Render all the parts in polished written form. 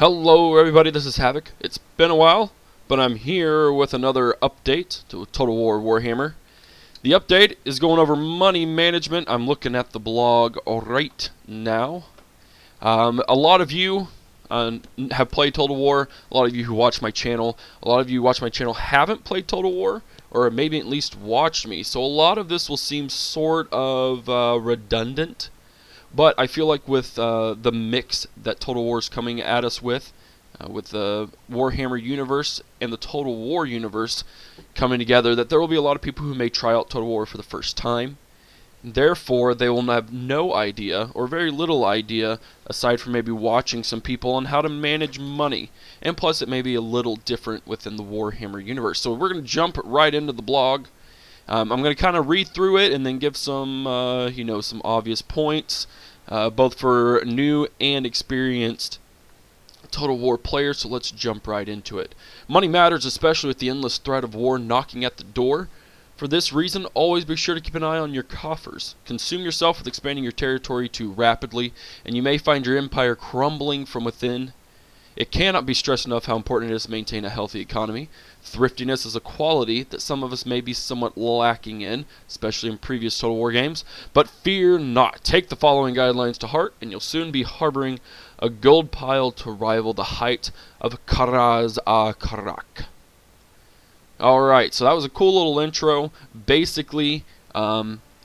Hello everybody, this is Havoc. It's been a while, but I'm here with another update to Total War Warhammer. The update is going over money management. I'm looking at the blog right now. A lot of you have played Total War. A lot of you who watch my channel. A lot of you who watch my channel haven't played Total War, or maybe at least watched me. So a lot of this will seem sort of redundant. But I feel like with the mix that Total War is coming at us with the Warhammer universe and the Total War universe coming together, that there will be a lot of people who may try out Total War for the first time. Therefore, they will have no idea, or very little idea, aside from maybe watching some people, on how to manage money. And plus, it may be a little different within the Warhammer universe. So we're going to jump right into the blog. I'm going to kind of read through it and then give some, some obvious points, both for new and experienced Total War players. So let's jump right into it. Money matters, especially with the endless threat of war knocking at the door. For this reason, always be sure to keep an eye on your coffers. Consume yourself with expanding your territory too rapidly, and you may find your empire crumbling from within. It cannot be stressed enough how important it is to maintain a healthy economy. Thriftiness is a quality that some of us may be somewhat lacking in, especially in previous Total War games. But fear not. Take the following guidelines to heart, and you'll soon be harboring a gold pile to rival the height of Karaz-a-Karak. Alright, so that was a cool little intro. Basically,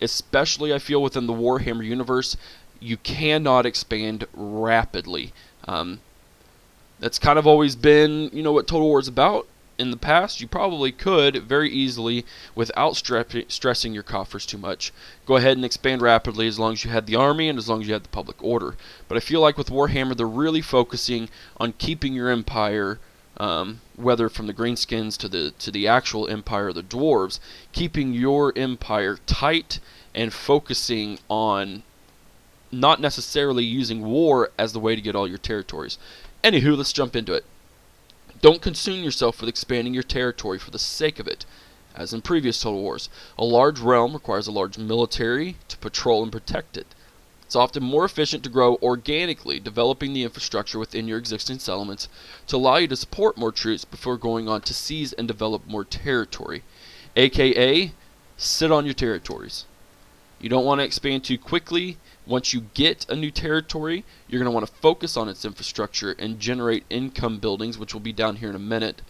especially I feel within the Warhammer universe, you cannot expand rapidly. That's kind of always been, what Total War is about. In the past, you probably could very easily, without stressing your coffers too much, go ahead and expand rapidly as long as you had the army and as long as you had the public order. But I feel like with Warhammer, they're really focusing on keeping your empire, whether from the Greenskins to the actual empire, the dwarves, keeping your empire tight and focusing on not necessarily using war as the way to get all your territories. Anywho, let's jump into it. Don't consume yourself with expanding your territory for the sake of it. As in previous Total Wars, a large realm requires a large military to patrol and protect it. It's often more efficient to grow organically, developing the infrastructure within your existing settlements to allow you to support more troops before going on to seize and develop more territory. AKA, sit on your territories. You don't want to expand too quickly. Once you get a new territory, you're going to want to focus on its infrastructure and generate income buildings, which will be down here in a minute,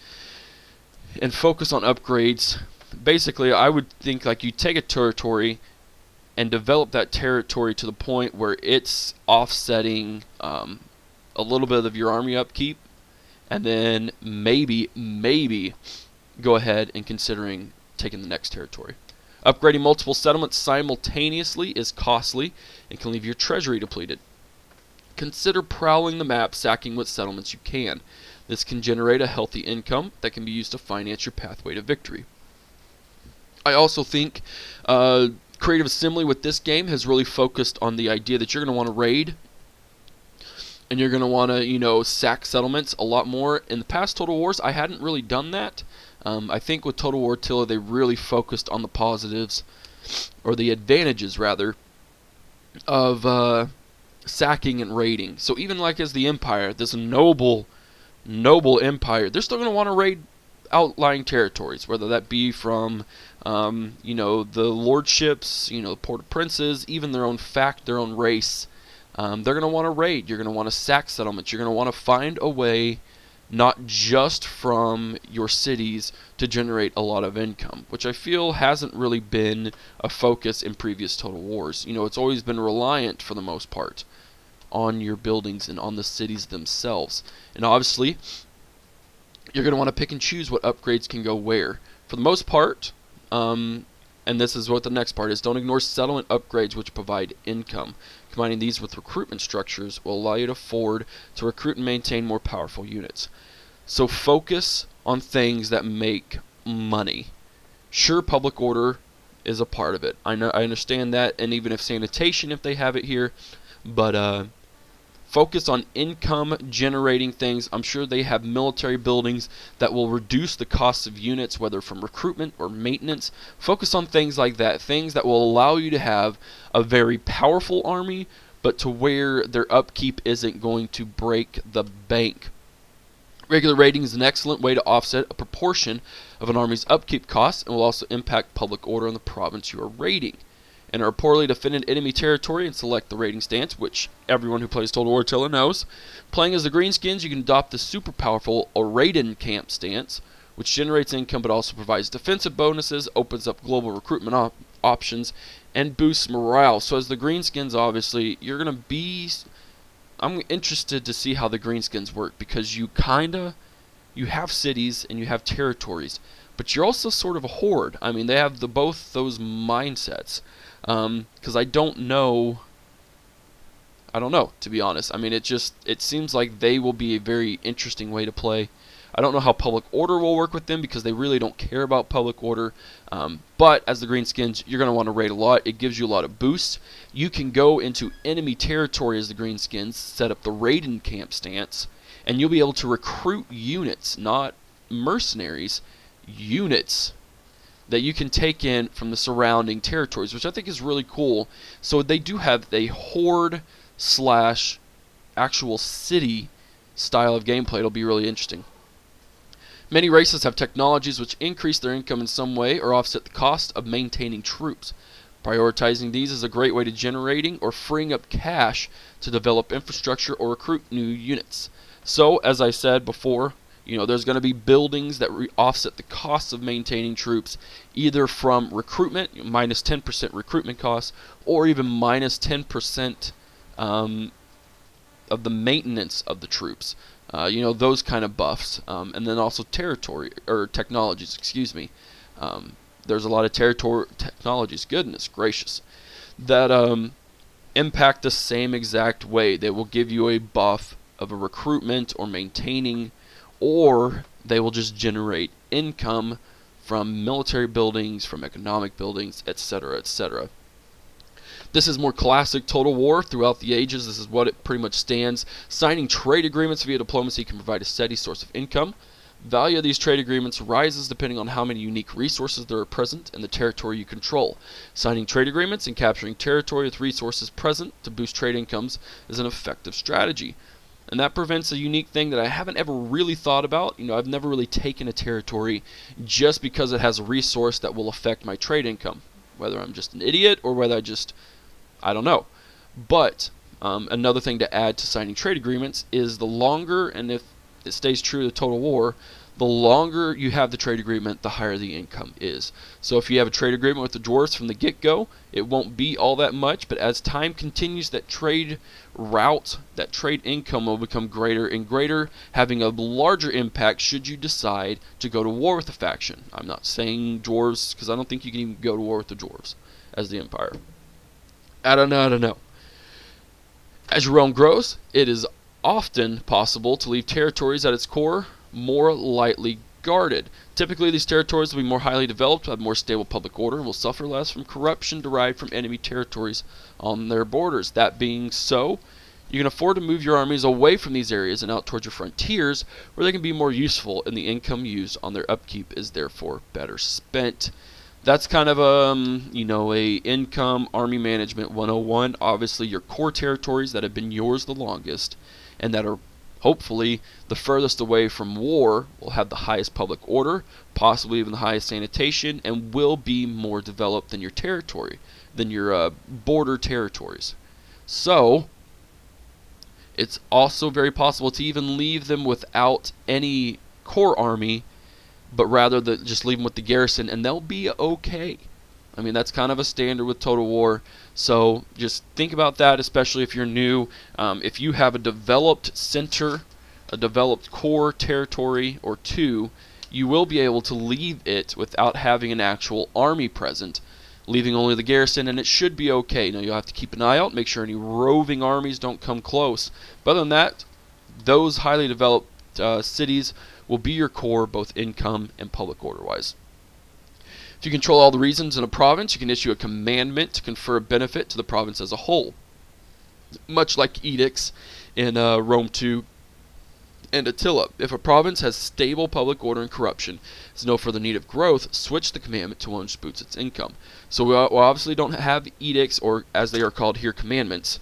and focus on upgrades. Basically, I would think like you take a territory and develop that territory to the point where it's offsetting a little bit of your army upkeep, and then maybe go ahead and considering taking the next territory. Upgrading multiple settlements simultaneously is costly and can leave your treasury depleted. Consider prowling the map, sacking what settlements you can. This can generate a healthy income that can be used to finance your pathway to victory. I also think Creative Assembly with this game has really focused on the idea that you're going to want to raid, and you're going to want to, sack settlements a lot more. In the past Total Wars, I hadn't really done that. I think with Total War Attila, they really focused on the positives, or the advantages rather, of sacking and raiding. So even like as the Empire, this noble empire, they're still going to want to raid outlying territories, whether that be from, the lordships, the Port Princes, even their own their own race. They're going to want to raid. You're going to want to sack settlements. You're going to want to find a way, not just from your cities, to generate a lot of income, which I feel hasn't really been a focus in previous Total Wars. It's always been reliant, for the most part, on your buildings and on the cities themselves. And obviously, you're going to want to pick and choose what upgrades can go where. For the most part, and this is what the next part is, don't ignore settlement upgrades which provide income. Combining these with recruitment structures will allow you to afford to recruit and maintain more powerful units. So focus on things that make money. Sure, public order is a part of it. I understand that, and even if sanitation, if they have it here, but focus on income generating things. I'm sure they have military buildings that will reduce the cost of units, whether from recruitment or maintenance. Focus on things like that, things that will allow you to have a very powerful army, but to where their upkeep isn't going to break the bank Regular raiding is an excellent way to offset a proportion of an army's upkeep costs and will also impact public order in the province you are raiding. Enter a poorly defended enemy territory and select the raiding stance, which everyone who plays Total War Tiller knows. Playing as the Greenskins, you can adopt the super powerful Oraiden Camp stance, which generates income but also provides defensive bonuses, opens up global recruitment options, and boosts morale. So as the Greenskins, obviously, you're going to be... I'm interested to see how the Greenskins work, because you have cities and you have territories, but you're also sort of a horde. I mean, they have both those mindsets. Because I don't know, to be honest. I mean, it seems like they will be a very interesting way to play. I don't know how public order will work with them, because they really don't care about public order. But as the Greenskins, you're going to want to raid a lot. It gives you a lot of boosts. You can go into enemy territory as the Greenskins, set up the Raiden Camp stance, and you'll be able to recruit units, not mercenaries, units that you can take in from the surrounding territories, which I think is really cool. So they do have a horde / actual city style of gameplay. It'll be really interesting. Many races have technologies which increase their income in some way or offset the cost of maintaining troops. Prioritizing these is a great way to generating or freeing up cash to develop infrastructure or recruit new units. So, as I said before, there's going to be buildings that offset the costs of maintaining troops, either from recruitment, minus 10% recruitment costs, or even minus 10% of the maintenance of the troops. Those kind of buffs. And then also technologies, there's a lot of technologies, goodness gracious, that impact the same exact way. They will give you a buff of a recruitment or maintaining, or they will just generate income from military buildings, from economic buildings, etc., etc. This is more classic Total War throughout the ages. This is what it pretty much stands. Signing trade agreements via diplomacy can provide a steady source of income. Value of these trade agreements rises depending on how many unique resources there are present in the territory you control. Signing trade agreements and capturing territory with resources present to boost trade incomes is an effective strategy. And that prevents a unique thing that I haven't ever really thought about. I've never really taken a territory just because it has a resource that will affect my trade income. Whether I'm just an idiot or whether I don't know. But another thing to add to signing trade agreements is the longer, and if it stays true to Total War, the longer you have the trade agreement, the higher the income is. So if you have a trade agreement with the dwarves from the get-go, it won't be all that much, but as time continues, that trade route, that trade income will become greater and greater, having a larger impact should you decide to go to war with a faction. I'm not saying dwarves, because I don't think you can even go to war with the dwarves as the Empire. I don't know. As your realm grows, it is often possible to leave territories at its core more lightly guarded. Typically, these territories will be more highly developed, have more stable public order, and will suffer less from corruption derived from enemy territories on their borders. That being so, you can afford to move your armies away from these areas and out towards your frontiers, where they can be more useful, and the income used on their upkeep is therefore better spent. That's kind of a income army management 101. Obviously, your core territories that have been yours the longest and that are hopefully the furthest away from war will have the highest public order, possibly even the highest sanitation, and will be more developed than your territory, than your border territories. So, it's also very possible to even leave them without any core army, but rather just leave them with the garrison, and they'll be okay. I mean, that's kind of a standard with Total War. So just think about that, especially if you're new. If you have a developed center, a developed core territory or two, you will be able to leave it without having an actual army present, leaving only the garrison, and it should be okay. Now, you'll have to keep an eye out, make sure any roving armies don't come close. But other than that, those highly developed cities will be your core, both income and public order-wise. If you control all the regions in a province, you can issue a commandment to confer a benefit to the province as a whole. Much like edicts in Rome 2 and Attila. If a province has stable public order and corruption, has no further need of growth, switch the commandment to one which boosts its income. So we obviously don't have edicts, or as they are called here, commandments.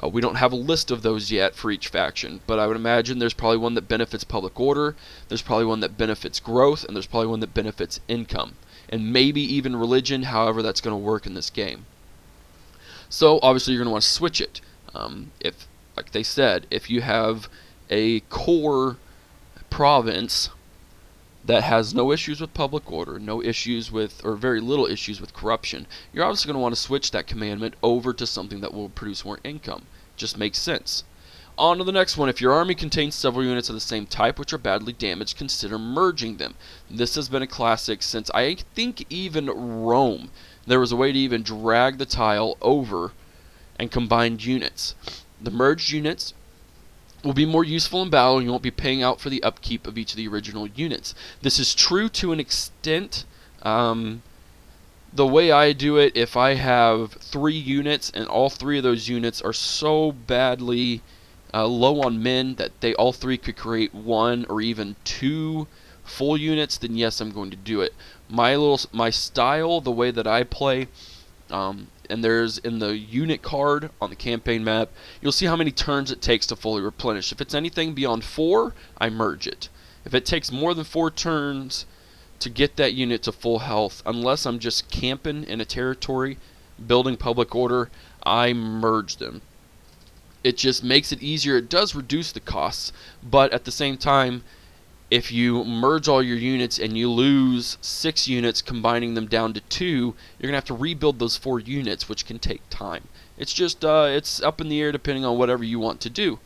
We don't have a list of those yet for each faction, but I would imagine there's probably one that benefits public order, there's probably one that benefits growth, and there's probably one that benefits income, and maybe even religion, however that's going to work in this game. So obviously you're going to want to switch it. If, like they said, if you have a core province that has no issues with public order, no issues with, or very little issues with corruption, you're obviously going to want to switch that commandment over to something that will produce more income. Just makes sense. On to the next one. If your army contains several units of the same type which are badly damaged, consider merging them. This has been a classic since I think even Rome. There was a way to even drag the tile over and combine units. The merged units will be more useful in battle, and you won't be paying out for the upkeep of each of the original units. This is true to an extent. The way I do it, if I have 3 units and all 3 of those units are so badly low on men that they all 3 could create 1 or even 2 full units, then yes, I'm going to do it. My style, the way that I play, and there's in the unit card on the campaign map, you'll see how many turns it takes to fully replenish. If it's anything beyond 4, I merge it. If it takes more than 4 turns to get that unit to full health, unless I'm just camping in a territory, building public order, I merge them. It just makes it easier. It does reduce the costs, but at the same time, if you merge all your units and you lose 6 units, combining them down to 2, you're going to have to rebuild those 4 units, which can take time. It's just, it's up in the air depending on whatever you want to do.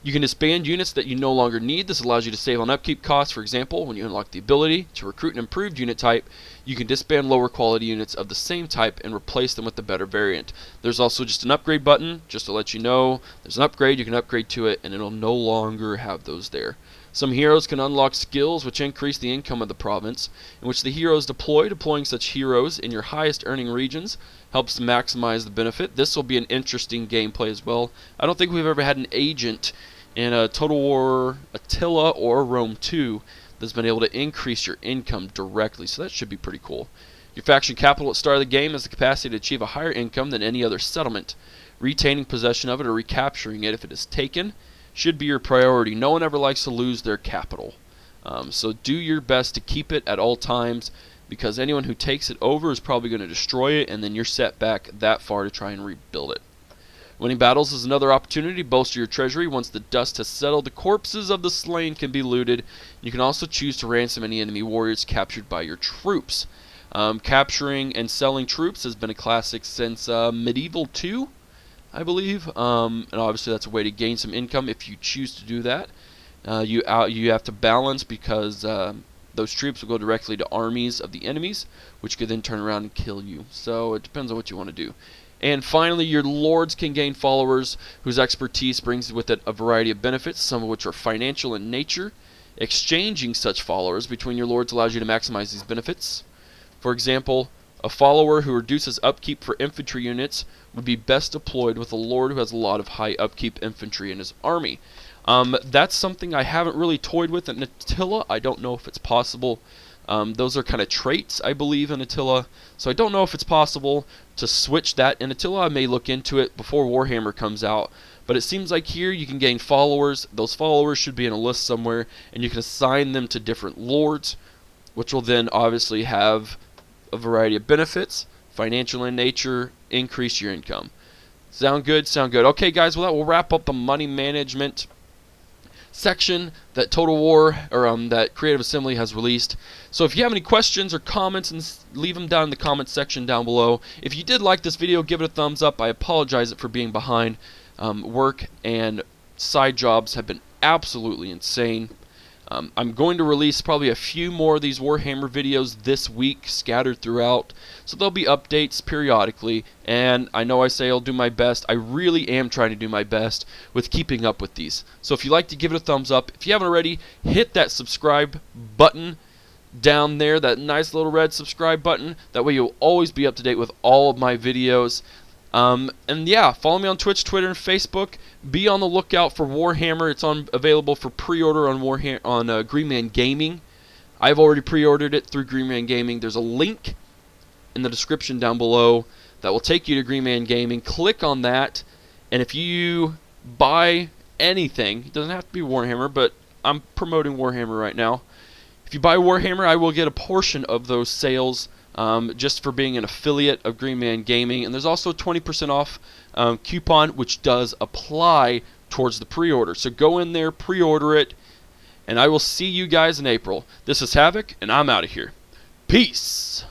You can disband units that you no longer need. This allows you to save on upkeep costs. For example, when you unlock the ability to recruit an improved unit type, you can disband lower quality units of the same type and replace them with the better variant. There's also just an upgrade button, just to let you know. There's an upgrade, you can upgrade to it, and it'll no longer have those there. Some heroes can unlock skills which increase the income of the province, in which the heroes deploy. Deploying such heroes in your highest earning regions helps maximize the benefit. This will be an interesting gameplay as well. I don't think we've ever had an agent in a Total War Attila or Rome 2 that's been able to increase your income directly, so that should be pretty cool. Your faction capital at the start of the game has the capacity to achieve a higher income than any other settlement. Retaining possession of it or recapturing it if it is taken should be your priority. No one ever likes to lose their capital. So do your best to keep it at all times, because anyone who takes it over is probably going to destroy it, and then you're set back that far to try and rebuild it. Winning battles is another opportunity to bolster your treasury. Once the dust has settled, the corpses of the slain can be looted. You can also choose to ransom any enemy warriors captured by your troops. Capturing and selling troops has been a classic since Medieval 2. I believe, and obviously that's a way to gain some income if you choose to do that. You have to balance, because those troops will go directly to armies of the enemies, which could then turn around and kill you. So it depends on what you want to do. And finally, your lords can gain followers whose expertise brings with it a variety of benefits, some of which are financial in nature. Exchanging such followers between your lords allows you to maximize these benefits. For example, a follower who reduces upkeep for infantry units would be best deployed with a lord who has a lot of high upkeep infantry in his army. That's something I haven't really toyed with in Attila. I don't know if it's possible. Those are kind of traits, I believe, in Attila. So I don't know if it's possible to switch that in Attila. I may look into it before Warhammer comes out. But it seems like here you can gain followers. Those followers should be in a list somewhere, and you can assign them to different lords, which will then obviously have a variety of benefits, financial in nature, increase your income. Sound good? Sound good. Okay, guys, well, that will wrap up the money management section that Total War, or that Creative Assembly has released. So if you have any questions or comments, and leave them down in the comments section down below. If you did like this video, give it a thumbs up. I apologize for being behind. Work and side jobs have been absolutely insane. I'm going to release probably a few more of these Warhammer videos this week, scattered throughout, so there'll be updates periodically, and I know I say I'll do my best. I really am trying to do my best with keeping up with these. So if you'd like to give it a thumbs up, if you haven't already, hit that subscribe button down there, that nice little red subscribe button. That way you'll always be up to date with all of my videos. And yeah, follow me on Twitch, Twitter, and Facebook. Be on the lookout for Warhammer. It's available for pre-order on Green Man Gaming. I've already pre-ordered it through Green Man Gaming. There's a link in the description down below that will take you to Green Man Gaming. Click on that, And if you buy anything, it doesn't have to be Warhammer, but I'm promoting Warhammer right now. If you buy Warhammer, I will get a portion of those sales just for being an affiliate of Green Man Gaming. And there's also a 20% off coupon, which does apply towards the pre-order. So go in there, pre-order it, and I will see you guys in April. This is Havoc, and I'm out of here. Peace!